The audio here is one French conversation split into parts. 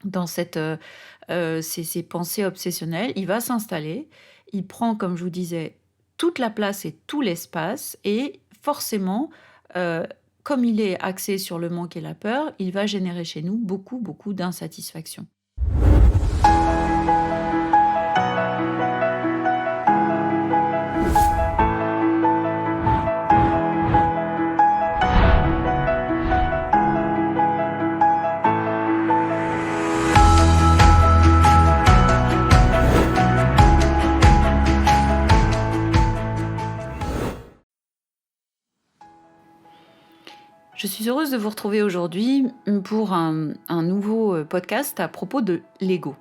dans ces pensées obsessionnelles. Il va s'installer, il prend, comme je vous disais, toute la place et tout l'espace et forcément, heu, comme il est axé sur le manque et la peur, il va générer chez nous beaucoup, beaucoup d'insatisfaction. Je suis heureuse de vous retrouver aujourd'hui, pour un nouveau, podcast à propos de l'ego.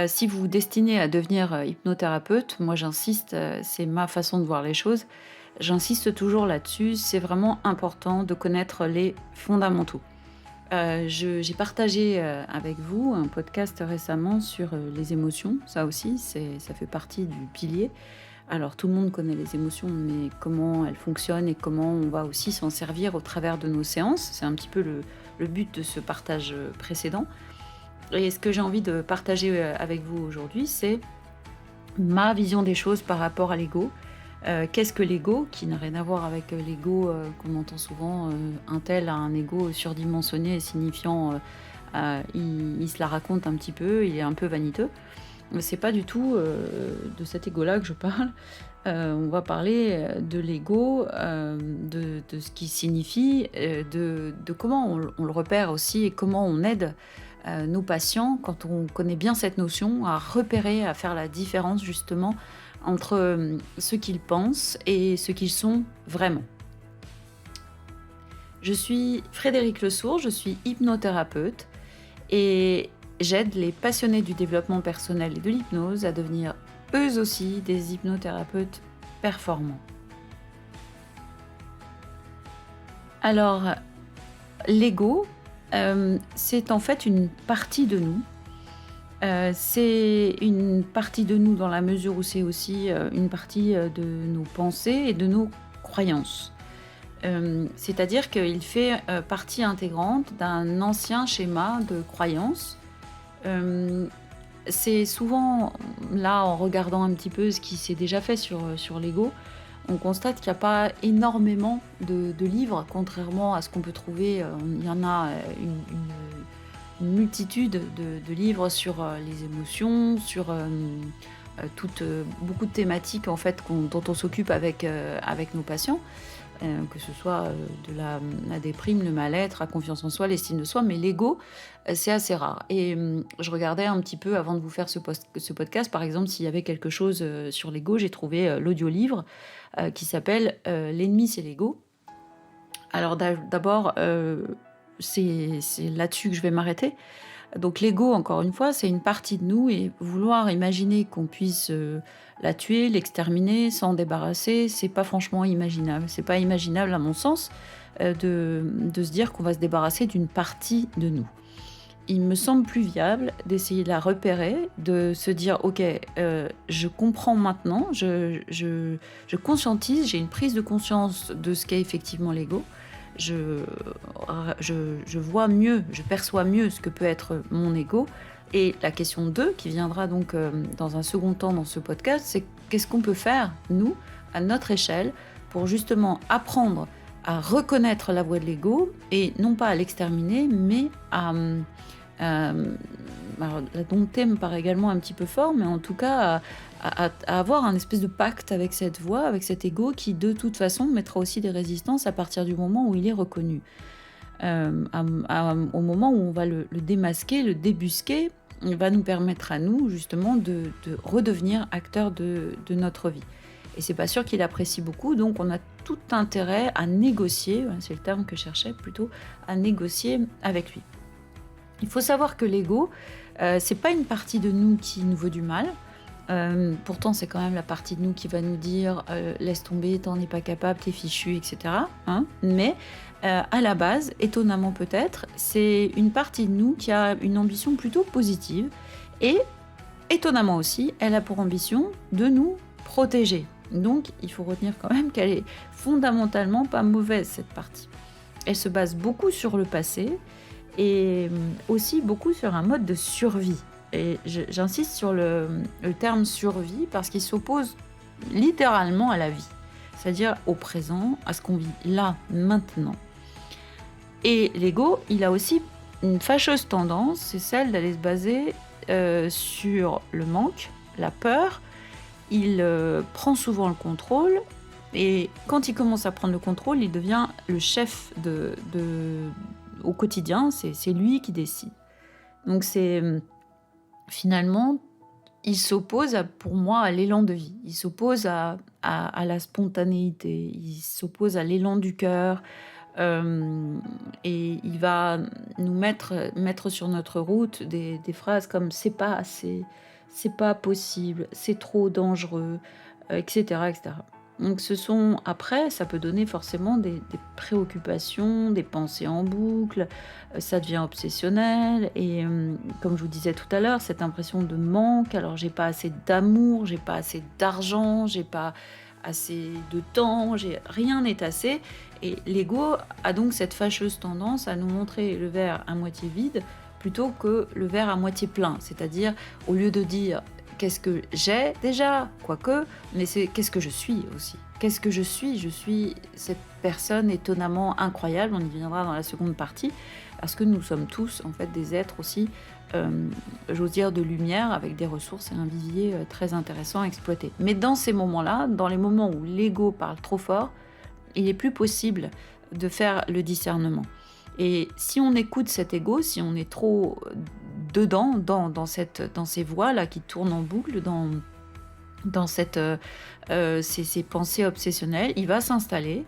Si vous vous destinez à devenir, hypnothérapeute, moi j'insiste, c'est ma façon de voir les choses, j'insiste toujours là-dessus, c'est vraiment important de connaître les fondamentaux. J'ai partagé, avec vous un podcast récemment sur, les émotions. Ça aussi, ça fait partie du pilier. Alors tout le monde connaît les émotions, mais comment elles fonctionnent et comment on va aussi s'en servir au travers de nos séances, c'est un petit peu le but de ce partage, précédent. Et ce que j'ai envie de partager, avec vous aujourd'hui, c'est ma vision des choses par rapport à l'ego. Qu'est-ce que l'ego? Qui n'a rien à voir avec, l'ego, qu'on entend souvent, un tel a un ego surdimensionné signifiant, il se la raconte un petit peu, il est un peu vaniteux. Mais c'est pas du tout, de cet ego-là que je parle. On va parler, de l'ego, de ce qu'il signifie, de comment on le repère aussi et comment on aide, nos patients quand on connaît bien cette notion à repérer, à faire la différence justement entre, ce qu'ils pensent et ce qu'ils sont vraiment. Je suis Frédéric Lesourd, je suis hypnothérapeute et j'aide les passionnés du développement personnel et de l'hypnose à devenir eux aussi des hypnothérapeutes performants. Alors, l'ego, c'est en fait une partie de nous. C'est une partie de nous dans la mesure où c'est aussi, une partie, de nos pensées et de nos croyances. C'est-à-dire qu'il fait, partie intégrante d'un ancien schéma de croyances. Hem, c'est souvent là, en regardant un petit peu ce qui s'est déjà fait sur l'ego, on constate qu'il y a pas énormément de livres, contrairement à ce qu'on peut trouver, il y en a, une multitude de livres sur, les émotions, sur, beaucoup de thématiques en fait dont on s'occupe avec nos patients. Que ce soit, de la déprime, le mal-être, la confiance en soi, l'estime de soi, mais l'ego, c'est assez rare et je regardais un petit peu avant de vous faire ce podcast, par exemple, s'il y avait quelque chose, sur l'ego. J'ai trouvé, l'audiolivre, qui s'appelle, «L'ennemi, c'est l'ego». Alors d'abord, c'est là-dessus que je vais m'arrêter. Donc l'ego, encore une fois, c'est une partie de nous et vouloir imaginer qu'on puisse, la tuer, l'exterminer, s'en débarrasser, c'est pas franchement imaginable. C'est pas imaginable à mon sens, de se dire qu'on va se débarrasser d'une partie de nous. Il me semble plus viable d'essayer de la repérer, de se dire: «OK, je comprends maintenant, je conscientise, j'ai une prise de conscience de ce qu'est effectivement l'ego. Je je vois mieux, je perçois mieux ce que peut être mon ego» et la question 2 qui viendra donc, dans un second temps dans ce podcast, c'est qu'est-ce qu'on peut faire, nous, à notre échelle, pour justement apprendre à reconnaître la voix de l'ego et non pas à l'exterminer, mais à, alors la dompter me paraît également un petit peu fort, mais en tout cas à avoir un espèce de pacte avec cette voix, avec cet ego qui de toute façon mettra aussi des résistances à partir du moment où il est reconnu. Au moment où on va le démasquer, le débusquer, il va nous permettre à nous justement de redevenir acteurs de notre vie. Et c'est pas sûr qu'il apprécie beaucoup, donc on a tout intérêt à négocier, voilà, c'est le terme que je cherchais plutôt, à négocier avec lui. Il faut savoir que l'ego, c'est pas une partie de nous qui nous veut du mal. Pourtant, c'est quand même la partie de nous qui va nous dire, «Laisse tomber, t'en es pas capable, t'es fichu» et cetera, hein. Mais, à la base, étonnamment peut-être, c'est une partie de nous qui a une ambition plutôt positive et étonnamment aussi, elle a pour ambition de nous protéger. Donc il faut retenir quand même qu'elle est fondamentalement pas mauvaise, cette partie. Elle se base beaucoup sur le passé et aussi beaucoup sur un mode de survie. Et j'insiste sur le terme survie parce qu'il s'oppose littéralement à la vie, c'est-à-dire au présent, à ce qu'on vit là, maintenant. Et l'ego, il a aussi une fâcheuse tendance, c'est celle d'aller se baser sur le manque, la peur. Il prend souvent le contrôle, et quand il commence à prendre le contrôle, il devient le chef au quotidien, c'est lui qui décide. Donc c'est finalement, il s'oppose pour moi à l'élan de vie, il s'oppose à la spontanéité, il s'oppose à l'élan du cœur, et il va nous mettre sur notre route des phrases comme c'est pas assez, c'est pas possible, c'est trop dangereux, etc., etc. Donc après, ça peut donner forcément des préoccupations, des pensées en boucle, ça devient obsessionnel, et comme je vous disais tout à l'heure, cette impression de manque, alors j'ai pas assez d'amour, j'ai pas assez d'argent, j'ai pas assez de temps, rien n'est assez, et l'ego a donc cette fâcheuse tendance à nous montrer le verre à moitié vide plutôt que le verre à moitié plein, c'est-à-dire au lieu de dire qu'est-ce que j'ai déjà, quoique, mais c'est qu'est-ce que je suis aussi. Qu'est-ce que je suis? Je suis cette personne étonnamment incroyable, on y viendra dans la seconde partie, parce que nous sommes tous en fait des êtres aussi, j'ose dire de lumière, avec des ressources et un vivier très intéressant à exploiter. Mais dans ces moments-là, dans les moments où l'ego parle trop fort, il est plus possible de faire le discernement. Et si on écoute cet ego, si on est trop dedans, dans ces voies-là qui tournent en boucle, dans ces pensées obsessionnelles, il va s'installer,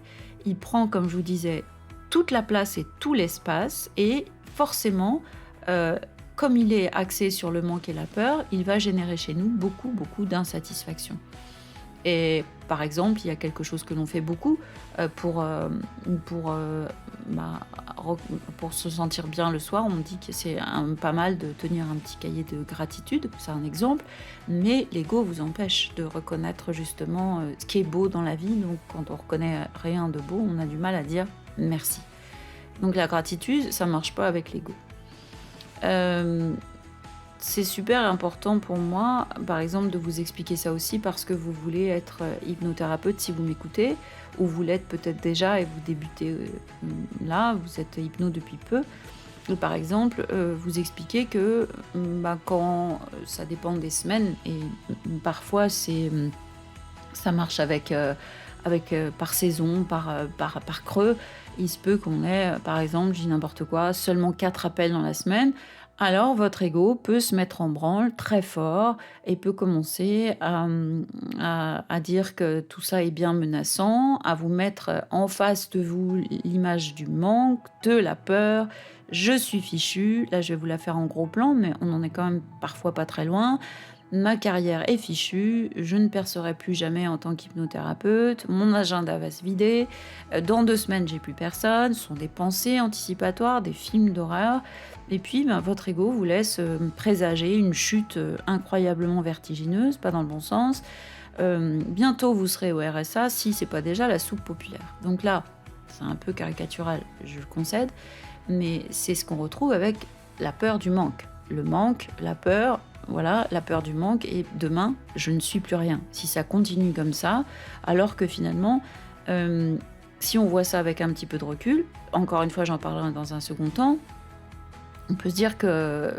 il prend, comme je vous disais, toute la place et tout l'espace, et forcément, comme il est axé sur le manque et la peur, il va générer chez nous beaucoup, beaucoup d'insatisfaction. Et par exemple, il y a quelque chose que l'on fait beaucoup pour se sentir bien le soir. On dit que c'est pas mal de tenir un petit cahier de gratitude, c'est un exemple, mais l'ego vous empêche de reconnaître justement ce qui est beau dans la vie. Donc quand on reconnaît rien de beau, on a du mal à dire merci. Donc la gratitude, ça marche pas avec l'ego. C'est super important pour moi, par exemple, de vous expliquer ça aussi parce que vous voulez être hypnothérapeute si vous m'écoutez, ou vous l'êtes peut-être déjà et vous débutez là, vous êtes hypno depuis peu. Et par exemple, vous expliquer que quand ça dépend des semaines, et parfois ça marche par saison, par creux. Il se peut qu'on ait, par exemple, je dis n'importe quoi, seulement 4 appels dans la semaine. Alors votre ego peut se mettre en branle très fort et peut commencer à dire que tout ça est bien menaçant, à vous mettre en face de vous l'image du manque, de la peur. Je suis fichu, là je vais vous la faire en gros plan, mais on en est quand même parfois pas très loin. Ma carrière est fichue, je ne percerai plus jamais en tant qu'hypnothérapeute, mon agenda va se vider, dans 2 semaines j'ai plus personne, ce sont des pensées anticipatoires, des films d'horreur, et puis votre ego vous laisse présager une chute incroyablement vertigineuse, pas dans le bon sens. Bientôt vous serez au RSA si c'est pas déjà la soupe populaire. Donc là, c'est un peu caricatural, je le concède, mais c'est ce qu'on retrouve avec la peur du manque. Le manque, la peur, voilà, la peur du manque, et demain, je ne suis plus rien. Si ça continue comme ça, alors que finalement, si on voit ça avec un petit peu de recul, encore une fois, j'en parlerai dans un second temps, on peut se dire que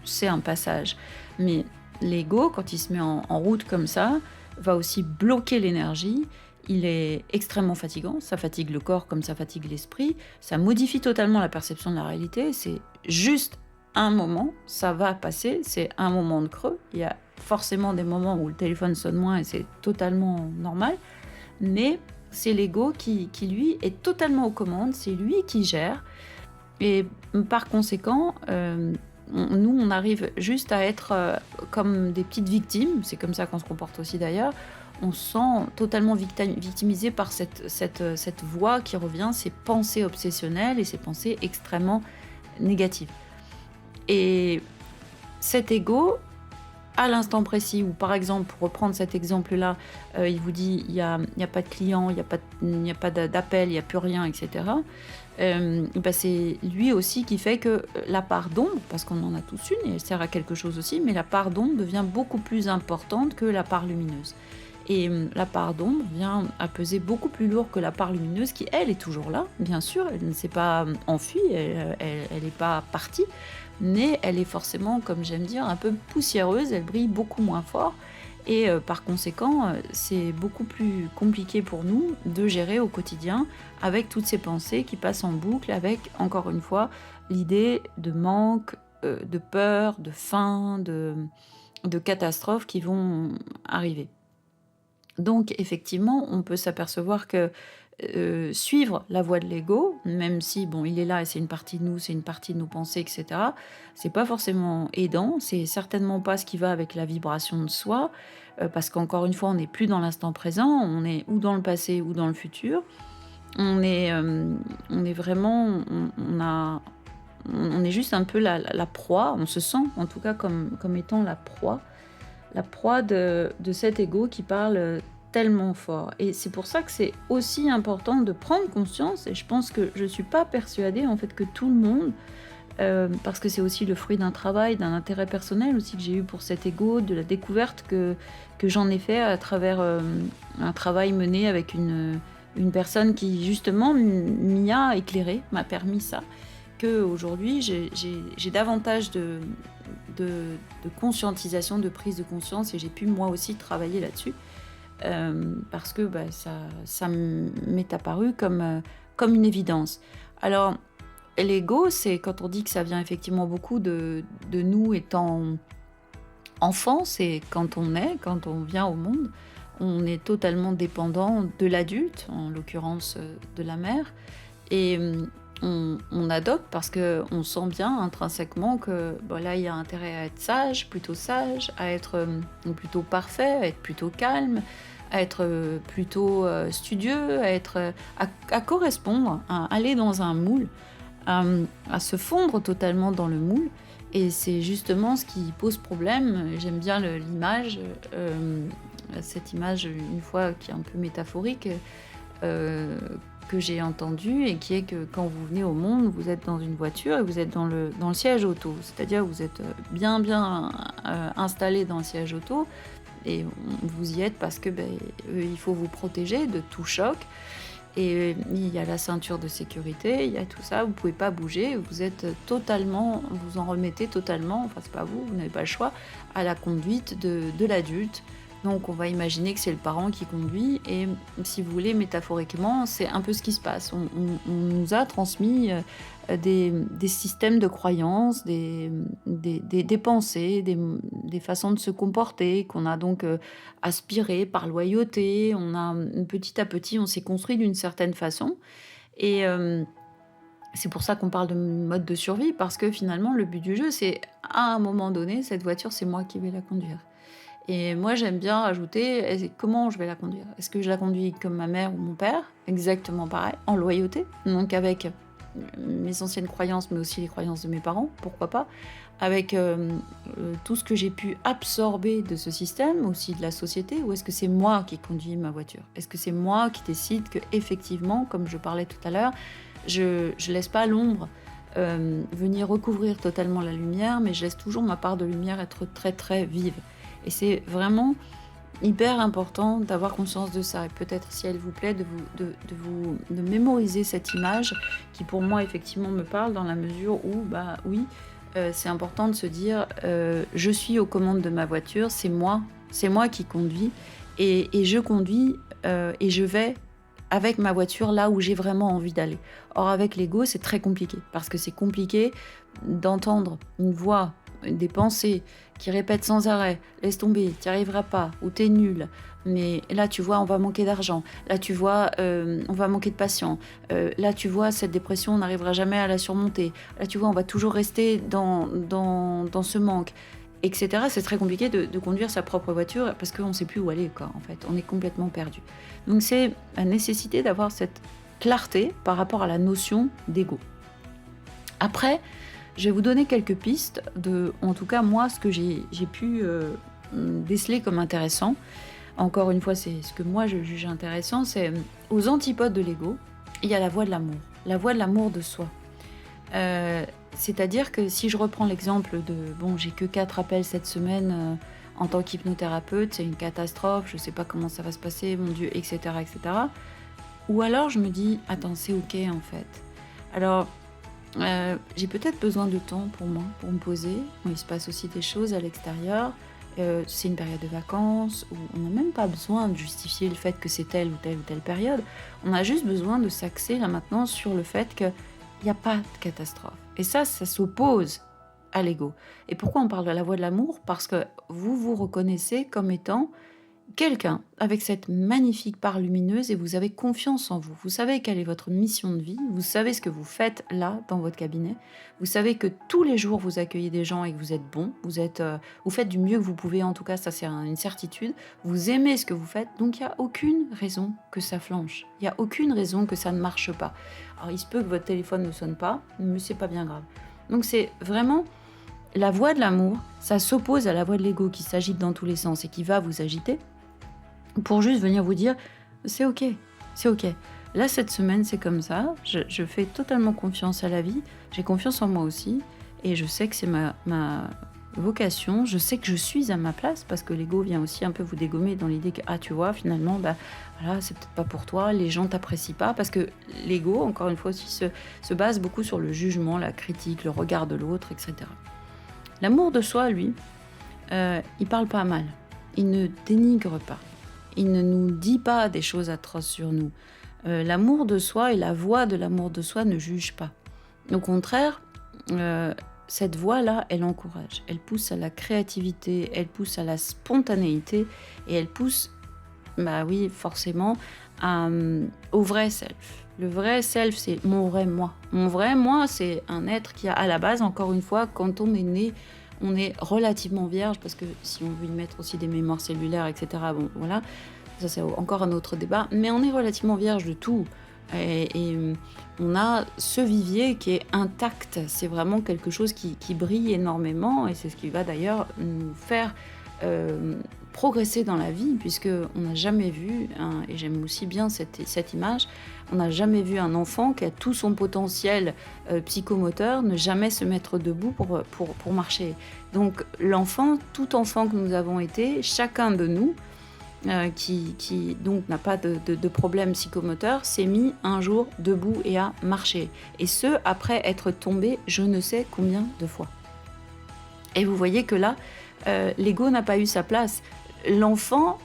c'est un passage. Mais l'ego, quand il se met en route comme ça, va aussi bloquer l'énergie. Il est extrêmement fatigant, ça fatigue le corps comme ça fatigue l'esprit, ça modifie totalement la perception de la réalité, c'est juste un moment, ça va passer, c'est un moment de creux, il y a forcément des moments où le téléphone sonne moins et c'est totalement normal, mais c'est l'ego qui lui est totalement aux commandes, c'est lui qui gère, et par conséquent, nous on arrive juste à être comme des petites victimes, c'est comme ça qu'on se comporte aussi d'ailleurs, on se sent totalement victimisé par cette voix qui revient, ces pensées obsessionnelles et ces pensées extrêmement négatives. Et cet ego à l'instant précis, ou par exemple, pour reprendre cet exemple-là, il vous dit il y a pas de client, il y a pas d'appel, il y a plus rien, et cetera. Bah, c'est lui aussi qui fait que la part d'ombre, parce qu'on en a tous une et elle sert à quelque chose aussi, mais la part d'ombre devient beaucoup plus importante que la part lumineuse. Et la part d'ombre vient à peser beaucoup plus lourd que la part lumineuse qui, elle, est toujours là, bien sûr, elle ne s'est pas enfuie, elle n'est pas partie, mais elle est forcément, comme j'aime dire, un peu poussiéreuse, elle brille beaucoup moins fort. Et par conséquent, c'est beaucoup plus compliqué pour nous de gérer au quotidien avec toutes ces pensées qui passent en boucle, avec, encore une fois, l'idée de manque, de peur, de faim, de catastrophes qui vont arriver. Donc effectivement, on peut s'apercevoir que, suivre la voie de l'ego, même si bon, il est là et c'est une partie de nous, c'est une partie de nos pensées et cetera, c'est pas forcément aidant, c'est certainement pas ce qui va avec la vibration de soi, parce qu'encore une fois, on n'est plus dans l'instant présent, on est ou dans le passé ou dans le futur. On est vraiment on est juste un peu la proie, on se sent en tout cas comme étant la proie de cet ego qui parle tellement fort. Et c'est pour ça que c'est aussi important de prendre conscience, et je pense que je ne suis pas persuadée en fait que tout le monde, parce que c'est aussi le fruit d'un travail, d'un intérêt personnel aussi que j'ai eu pour cet ego, de la découverte que j'en ai fait à travers un travail mené avec une personne qui justement m'y a éclairé, m'a permis ça, qu'aujourd'hui j'ai davantage de conscientisation, de prise de conscience, et j'ai pu moi aussi travailler là-dessus, parce que bah, ça m'est apparu comme une évidence. Alors, l'ego, c'est quand on dit que ça vient effectivement beaucoup de nous étant enfants, c'est quand on vient au monde, on est totalement dépendant de l'adulte, en l'occurrence de la mère, et on adopte parce qu'on sent bien intrinsèquement que bon, là il y a intérêt à être sage, à être plutôt parfait, à être plutôt calme, à être plutôt studieux, à correspondre, à aller dans un moule, à se fondre totalement dans le moule. Et c'est justement ce qui pose problème. J'aime bien l'image, cette image une fois qui est un peu métaphorique, que j'ai entendu, et qui est que quand vous venez au monde, vous êtes dans une voiture et vous êtes dans le siège auto. C'est-à-dire vous êtes bien installé dans le siège auto, et vous y êtes parce que il faut vous protéger de tout choc. Et il y a la ceinture de sécurité, il y a tout ça, vous pouvez pas bouger, vous êtes totalement, vous en remettez totalement, enfin c'est pas vous n'avez pas le choix, à la conduite de l'adulte. Donc on va imaginer que c'est le parent qui conduit, et si vous voulez, métaphoriquement, c'est un peu ce qui se passe. On nous a transmis des systèmes de croyances, des pensées, des façons de se comporter, qu'on a donc aspiré par loyauté. Petit à petit, on s'est construit d'une certaine façon. Et c'est pour ça qu'on parle de mode de survie, parce que finalement, le but du jeu, c'est à un moment donné, cette voiture, c'est moi qui vais la conduire. Et moi, j'aime bien rajouter comment je vais la conduire. Est-ce que je la conduis comme ma mère ou mon père? Exactement pareil, en loyauté, donc avec mes anciennes croyances, mais aussi les croyances de mes parents, pourquoi pas, avec tout ce que j'ai pu absorber de ce système, aussi de la société, ou est-ce que c'est moi qui conduis ma voiture? Est-ce que c'est moi qui décide que, effectivement, comme je parlais tout à l'heure, je laisse pas l'ombre venir recouvrir totalement la lumière, mais je laisse toujours ma part de lumière être très très vive. Et c'est vraiment hyper important d'avoir conscience de ça. Et peut-être, si elle vous plaît, de mémoriser cette image qui, pour moi, effectivement, me parle, dans la mesure où, bah oui, c'est important de se dire je suis aux commandes de ma voiture, c'est moi qui conduis, et je conduis et je vais avec ma voiture là où j'ai vraiment envie d'aller. Or, avec l'ego, c'est très compliqué, parce que c'est compliqué d'entendre une voix, des pensées qui répètent sans arrêt « laisse tomber, t'y arriveras pas » ou « t'es nul ». Mais là, tu vois, on va manquer d'argent. Là, tu vois, on va manquer de patients. Là, tu vois, cette dépression, on n'arrivera jamais à la surmonter. Là, tu vois, on va toujours rester dans ce manque, etc. C'est très compliqué de conduire sa propre voiture parce qu'on ne sait plus où aller, quoi, en fait. On est complètement perdu. Donc, c'est la nécessité d'avoir cette clarté par rapport à la notion d'ego. Après, je vais vous donner quelques pistes de, en tout cas, moi, ce que j'ai pu décelé comme intéressant, encore une fois, c'est ce que moi je juge intéressant, c'est aux antipodes de l'ego, il y a la voie de l'amour de soi. C'est-à-dire que si je reprends l'exemple de bon, j'ai que 4 appels cette semaine en tant qu'hypnothérapeute, c'est une catastrophe, je sais pas comment ça va se passer, mon Dieu, etc., etc. Ou alors je me dis, attends, c'est ok en fait. Alors, j'ai peut-être besoin de temps pour moi, pour me poser. Bon, il se passe aussi des choses à l'extérieur. C'est une période de vacances où on n'a même pas besoin de justifier le fait que c'est telle ou telle ou telle période. On a juste besoin de s'axer là maintenant sur le fait qu'il n'y a pas de catastrophe. Et ça s'oppose à l'ego. Et pourquoi on parle de la voie de l'amour? Parce que vous vous reconnaissez comme étant quelqu'un avec cette magnifique part lumineuse et vous avez confiance en vous. Vous savez quelle est votre mission de vie, vous savez ce que vous faites là dans votre cabinet, vous savez que tous les jours vous accueillez des gens et que vous êtes bon, vous faites du mieux que vous pouvez, en tout cas ça c'est une certitude, vous aimez ce que vous faites, donc il n'y a aucune raison que ça flanche, il n'y a aucune raison que ça ne marche pas. Alors il se peut que votre téléphone ne sonne pas, mais c'est pas bien grave. Donc c'est vraiment la voie de l'amour, ça s'oppose à la voie de l'ego qui s'agite dans tous les sens et qui va vous agiter, pour juste venir vous dire c'est ok, c'est ok. Là, cette semaine, c'est comme ça. Je fais totalement confiance à la vie. J'ai confiance en moi aussi. Et je sais que c'est ma vocation. Je sais que je suis à ma place parce que l'ego vient aussi un peu vous dégommer dans l'idée que, ah, tu vois, finalement, bah, voilà, c'est peut-être pas pour toi. Les gens t'apprécient pas. Parce que l'ego, encore une fois aussi, se base beaucoup sur le jugement, la critique, le regard de l'autre, etc. L'amour de soi, lui, il parle pas mal. Il ne dénigre pas. Il ne nous dit pas des choses atroces sur nous. L'amour de soi et la voix de l'amour de soi ne jugent pas. Au contraire, cette voix-là, elle encourage. Elle pousse à la créativité, elle pousse à la spontanéité et elle pousse, bah oui, forcément, au vrai self. Le vrai self, c'est mon vrai moi. Mon vrai moi, c'est un être qui a, à la base, encore une fois, quand on est né, on est relativement vierge, parce que si on veut y mettre aussi des mémoires cellulaires, etc., bon, voilà, ça c'est encore un autre débat, mais on est relativement vierge de tout. Et on a ce vivier qui est intact, c'est vraiment quelque chose qui brille énormément, et c'est ce qui va d'ailleurs nous faire progresser dans la vie, puisqu'on n'a jamais vu, et j'aime aussi bien cette image, on n'a jamais vu un enfant qui a tout son potentiel psychomoteur ne jamais se mettre debout pour marcher. Donc l'enfant, tout enfant que nous avons été, chacun de nous, qui donc n'a pas de problème psychomoteur, s'est mis un jour debout et a marché. Et ce, après être tombé je ne sais combien de fois. Et vous voyez que là, l'ego n'a pas eu sa place. L'enfant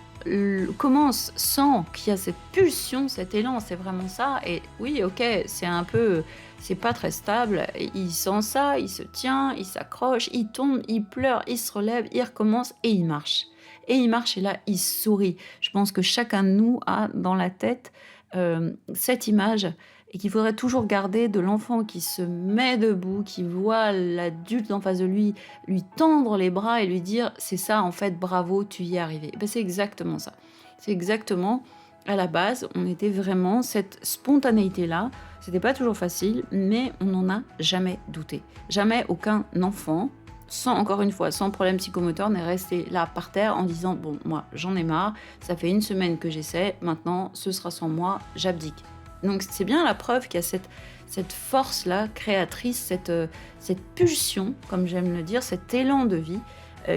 commence, sent qu'il y a cette pulsion, cet élan, c'est vraiment ça. Et oui, ok, c'est pas très stable. Il sent ça, il se tient, il s'accroche, il tombe, il pleure, il se relève, il recommence et il marche. Et il marche et là, il sourit. Je pense que chacun de nous a dans la tête cette image et qu'il faudrait toujours garder de l'enfant qui se met debout, qui voit l'adulte en face de lui tendre les bras et lui dire « c'est ça en fait, bravo, tu y es arrivé ». Ben, c'est exactement ça. C'est exactement, à la base, on était vraiment cette spontanéité-là. C'était pas toujours facile, mais on n'en a jamais douté. Jamais aucun enfant, encore une fois, sans problème psychomoteur, n'est resté là par terre en disant « bon, moi, j'en ai marre, ça fait une semaine que j'essaie, maintenant, ce sera sans moi, j'abdique ». Donc c'est bien la preuve qu'il y a cette force-là, créatrice, cette pulsion, comme j'aime le dire, cet élan de vie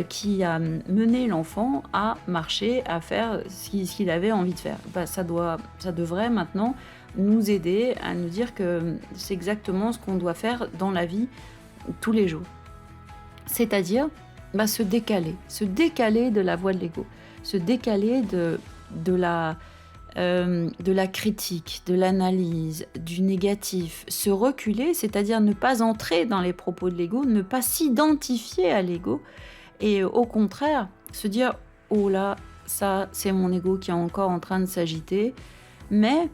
qui a mené l'enfant à marcher, à faire ce qu'il avait envie de faire. Bah, ça devrait maintenant nous aider à nous dire que c'est exactement ce qu'on doit faire dans la vie tous les jours. C'est-à-dire se décaler de la voie de l'ego, se décaler de la critique, de l'analyse, du négatif, se reculer, c'est-à-dire ne pas entrer dans les propos de l'ego, ne pas s'identifier à l'ego, et au contraire, se dire « oh là, ça c'est mon ego qui est encore en train de s'agiter, mais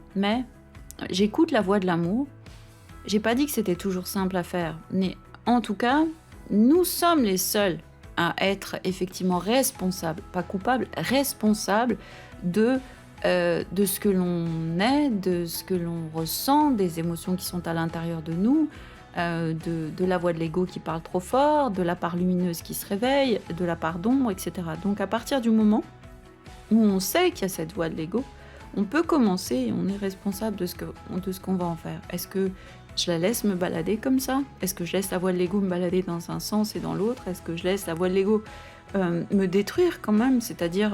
j'écoute la voix de l'amour, j'ai pas dit que c'était toujours simple à faire, mais en tout cas, nous sommes les seuls à être effectivement responsables, pas coupables, responsables de ce que l'on est, de ce que l'on ressent, des émotions qui sont à l'intérieur de nous. de la voix de l'ego qui parle trop fort, de la part lumineuse qui se réveille, de la part d'ombre, etc. Donc à partir du moment où on sait qu'il y a cette voix de l'ego, on peut commencer et on est responsable de ce qu'on va en faire. Est-ce que je la laisse me balader comme ça? Est-ce que je laisse la voix de l'ego me balader dans un sens et dans l'autre? Est-ce que je laisse la voix de l'ego me détruire quand même? C'est-à-dire,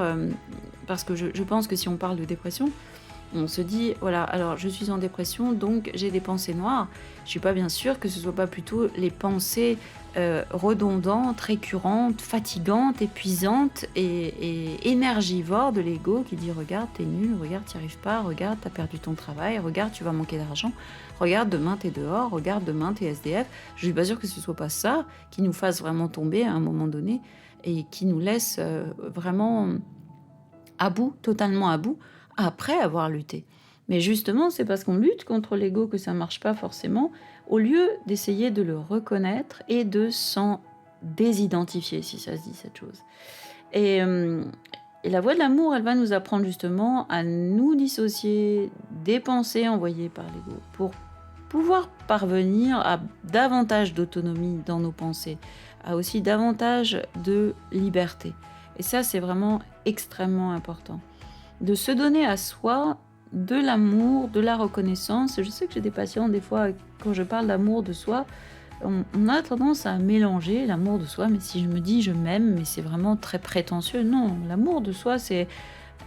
parce que je pense que si on parle de dépression, on se dit, voilà, alors je suis en dépression, donc j'ai des pensées noires. Je suis pas bien sûre que ce soit pas plutôt les pensées redondantes, récurrentes, fatigantes, épuisantes et énergivores de l'ego qui dit, regarde, t'es nul, regarde, t'y arrives pas, regarde, t'as perdu ton travail, regarde, tu vas manquer d'argent, regarde, demain t'es dehors, regarde, demain t'es SDF. Je suis pas sûre que ce soit pas ça qui nous fasse vraiment tomber à un moment donné et qui nous laisse vraiment à bout, totalement à bout, après avoir lutté. Mais justement, c'est parce qu'on lutte contre l'ego que ça marche pas forcément, au lieu d'essayer de le reconnaître et de s'en désidentifier, si ça se dit cette chose. Et, euh, et la voie de l'amour, elle va nous apprendre justement à nous dissocier des pensées envoyées par l'ego pour pouvoir parvenir à davantage d'autonomie dans nos pensées, à aussi davantage de liberté. Et ça, c'est vraiment extrêmement important. De se donner à soi de l'amour, de la reconnaissance. Je sais que j'ai des patients, des fois, quand je parle d'amour de soi, on a tendance à mélanger l'amour de soi, mais si je me dis je m'aime, mais c'est vraiment très prétentieux. Non, l'amour de soi, c'est,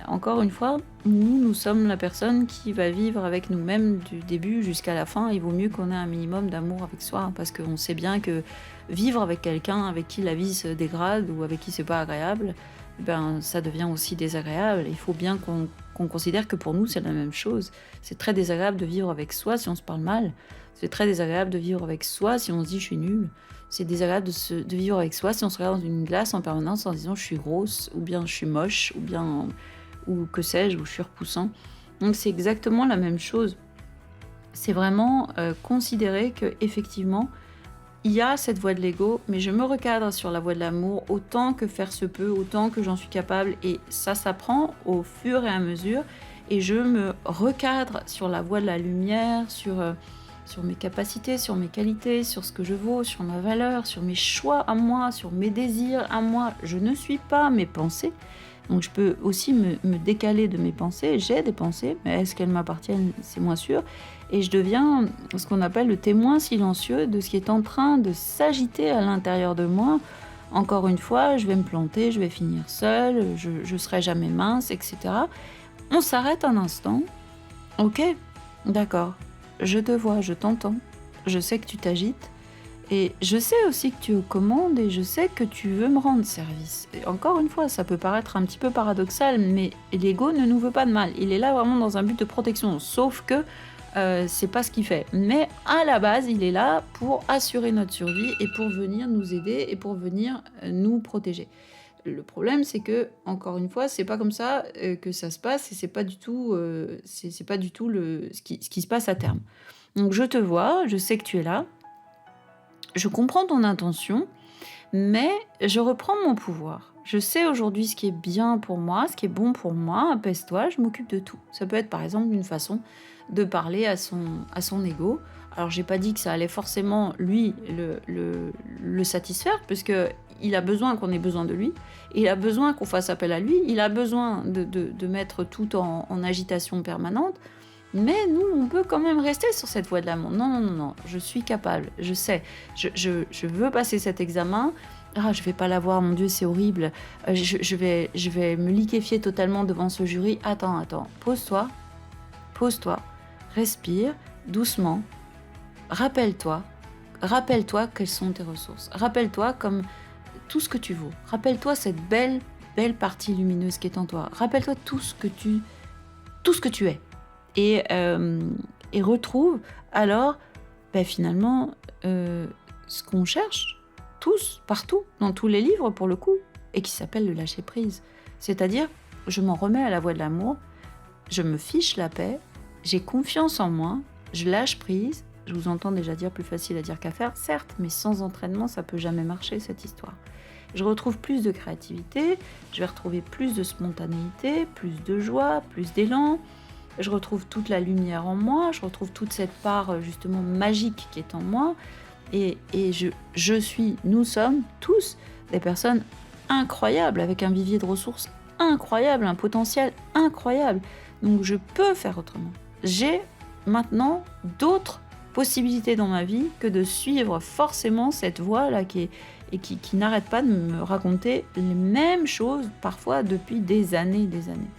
encore une fois, nous sommes la personne qui va vivre avec nous-mêmes du début jusqu'à la fin. Il vaut mieux qu'on ait un minimum d'amour avec soi, parce qu'on sait bien que vivre avec quelqu'un avec qui la vie se dégrade ou avec qui c'est pas agréable, ben, ça devient aussi désagréable. Il faut bien qu'on considère que pour nous, c'est la même chose. C'est très désagréable de vivre avec soi si on se parle mal. C'est très désagréable de vivre avec soi si on se dit je suis nulle. C'est désagréable de vivre avec soi si on se regarde dans une glace en permanence en disant je suis grosse, ou bien je suis moche, ou que sais-je, ou je suis repoussant. Donc c'est exactement la même chose. C'est vraiment considérer que effectivement il y a cette voie de l'ego, mais je me recadre sur la voie de l'amour autant que faire se peut, autant que j'en suis capable, et ça s'apprend au fur et à mesure, et je me recadre sur la voie de la lumière, sur mes capacités, sur mes qualités, sur ce que je vaux, sur ma valeur, sur mes choix à moi, sur mes désirs à moi. Je ne suis pas mes pensées, donc je peux aussi me décaler de mes pensées. J'ai des pensées, mais est-ce qu'elles m'appartiennent? C'est moins sûr. Et je deviens ce qu'on appelle le témoin silencieux de ce qui est en train de s'agiter à l'intérieur de moi. Encore une fois, je vais me planter, je vais finir seule, je serai jamais mince, etc. On s'arrête un instant. Ok, d'accord, je te vois, je t'entends, je sais que tu t'agites, et je sais aussi que tu es aux commandes, et je sais que tu veux me rendre service. Et encore une fois, ça peut paraître un petit peu paradoxal, mais l'ego ne nous veut pas de mal. Il est là vraiment dans un but de protection, sauf que c'est pas ce qu'il fait. Mais à la base, il est là pour assurer notre survie et pour venir nous aider et pour venir nous protéger. Le problème, c'est que, encore une fois, c'est pas comme ça que ça se passe, et c'est pas du tout, c'est pas du tout ce qui se passe à terme. Donc je te vois, je sais que tu es là, je comprends ton intention, mais je reprends mon pouvoir. Je sais aujourd'hui ce qui est bien pour moi, ce qui est bon pour moi, apaise-toi, je m'occupe de tout. Ça peut être par exemple une façon de parler à son ego. Alors j'ai pas dit que ça allait forcément lui le satisfaire, puisque il a besoin qu'on ait besoin de lui, il a besoin qu'on fasse appel à lui, il a besoin de mettre tout en agitation permanente. Mais nous, on peut quand même rester sur cette voie de l'amour. Non, je suis capable, je sais, je veux passer cet examen. Ah, je vais pas l'avoir, mon Dieu, c'est horrible. Je vais me liquéfier totalement devant ce jury. Attends, pose-toi, respire doucement, rappelle-toi quelles sont tes ressources. Rappelle-toi comme tout ce que tu vaux. Rappelle-toi cette belle partie lumineuse qui est en toi. Rappelle-toi tout ce que tu es. Et retrouve alors finalement ce qu'on cherche tous, partout, dans tous les livres pour le coup, et qui s'appelle le lâcher prise. C'est-à-dire, je m'en remets à la voie de l'amour, je me fiche la paix, j'ai confiance en moi, je lâche prise. Je vous entends déjà dire plus facile à dire qu'à faire, certes, mais sans entraînement, ça peut jamais marcher cette histoire. Je retrouve plus de créativité, je vais retrouver plus de spontanéité, plus de joie, plus d'élan. je retrouve toute la lumière en moi, je retrouve toute cette part justement magique qui est en moi. Et nous sommes tous des personnes incroyables, avec un vivier de ressources incroyable, un potentiel incroyable. Donc je peux faire autrement. J'ai maintenant d'autres possibilités dans ma vie que de suivre forcément cette voie-là qui n'arrête pas de me raconter les mêmes choses, parfois depuis des années et des années.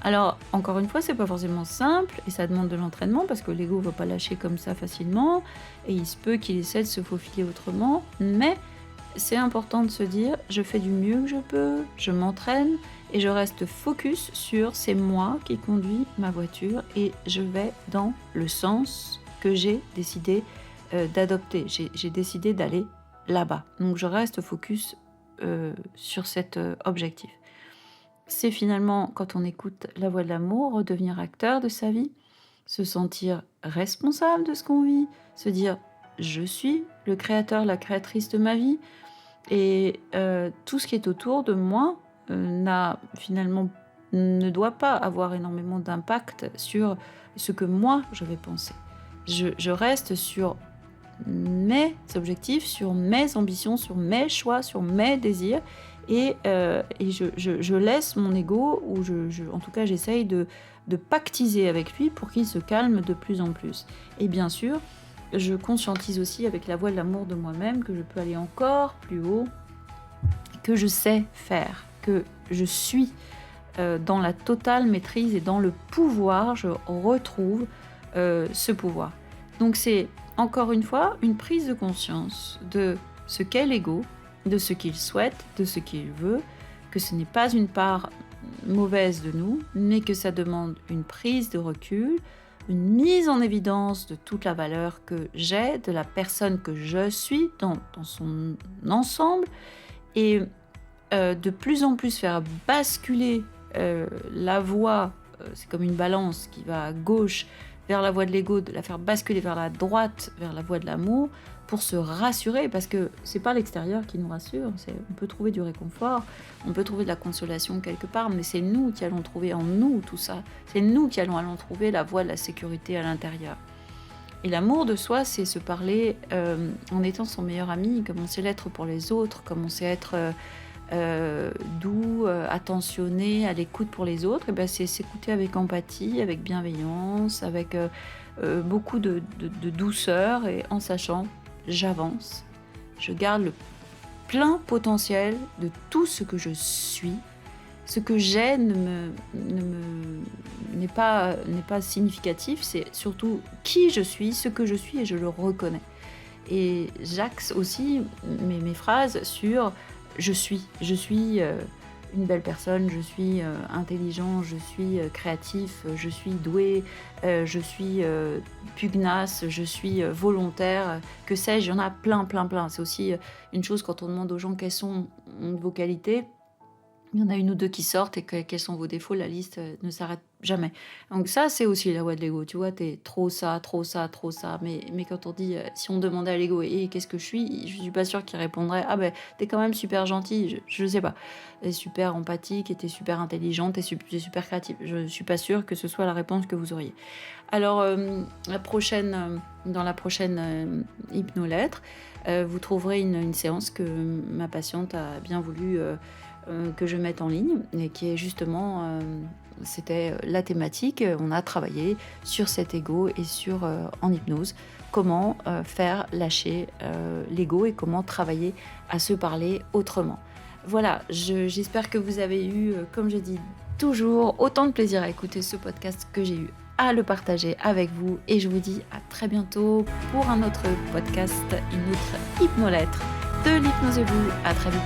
Alors, encore une fois, c'est pas forcément simple et ça demande de l'entraînement parce que l'ego ne va pas lâcher comme ça facilement et il se peut qu'il essaie de se faufiler autrement, mais c'est important de se dire je fais du mieux que je peux, je m'entraîne et je reste focus sur c'est moi qui conduis ma voiture et je vais dans le sens que j'ai décidé d'adopter. J'ai décidé d'aller là-bas. Donc je reste focus sur cet objectif. C'est finalement, quand on écoute la voix de l'amour, redevenir acteur de sa vie, se sentir responsable de ce qu'on vit, se dire je suis le créateur, la créatrice de ma vie, et tout ce qui est autour de moi ne doit pas avoir énormément d'impact sur ce que moi je vais penser. Je reste sur mes objectifs, sur mes ambitions, sur mes choix, sur mes désirs, et je laisse mon ego, ou en tout cas j'essaye de pactiser avec lui pour qu'il se calme de plus en plus. Et bien sûr, je conscientise aussi avec la voix de l'amour de moi-même que je peux aller encore plus haut, que je sais faire, que je suis dans la totale maîtrise et dans le pouvoir, je retrouve ce pouvoir. Donc c'est encore une fois une prise de conscience de ce qu'est l'ego, de ce qu'il souhaite, de ce qu'il veut, que ce n'est pas une part mauvaise de nous, mais que ça demande une prise de recul, une mise en évidence de toute la valeur que j'ai, de la personne que je suis dans son ensemble, et de plus en plus faire basculer la voie, c'est comme une balance qui va à gauche vers la voie de l'ego, de la faire basculer vers la droite, vers la voie de l'amour, pour se rassurer, parce que c'est pas l'extérieur qui nous rassure, on peut trouver du réconfort, on peut trouver de la consolation quelque part, mais c'est nous qui allons trouver en nous tout ça, c'est nous qui allons trouver la voie de la sécurité à l'intérieur. Et l'amour de soi, c'est se parler en étant son meilleur ami, comme on sait l'être pour les autres, comme on sait être doux, attentionné, à l'écoute pour les autres. Et ben c'est s'écouter avec empathie, avec bienveillance, avec beaucoup de douceur, et en sachant j'avance, je garde le plein potentiel de tout ce que je suis. Ce que j'ai n'est pas significatif, c'est surtout qui je suis, ce que je suis, et je le reconnais. Et j'axe aussi mes phrases sur je suis une belle personne, je suis intelligent, je suis créatif, je suis doué, je suis pugnace, je suis volontaire, que sais-je, il y en a plein. C'est aussi une chose quand on demande aux gens quelles sont vos qualités. Il y en a une ou deux qui sortent, et quels sont vos défauts, la liste ne s'arrête jamais. Donc ça, c'est aussi la voix de l'ego, tu vois, t'es trop ça. Mais quand on dit, si on demandait à l'ego, et qu'est-ce que je suis pas sûre qu'il répondrait, ah ben, t'es quand même super gentil, je sais pas. T'es super empathique, et t'es super intelligente, t'es super créative. Je suis pas sûre que ce soit la réponse que vous auriez. Alors, dans la prochaine hypnolettre, vous trouverez une séance que ma patiente a bien voulu que je mette en ligne, et qui est justement, c'était la thématique, on a travaillé sur cet ego et sur, en hypnose, comment faire lâcher l'ego et comment travailler à se parler autrement. Voilà, j'espère que vous avez eu, comme je dis toujours, autant de plaisir à écouter ce podcast que j'ai eu à le partager avec vous, et je vous dis à très bientôt pour un autre podcast, une autre hypnolettre de l'Hypnosez-vous. À très vite.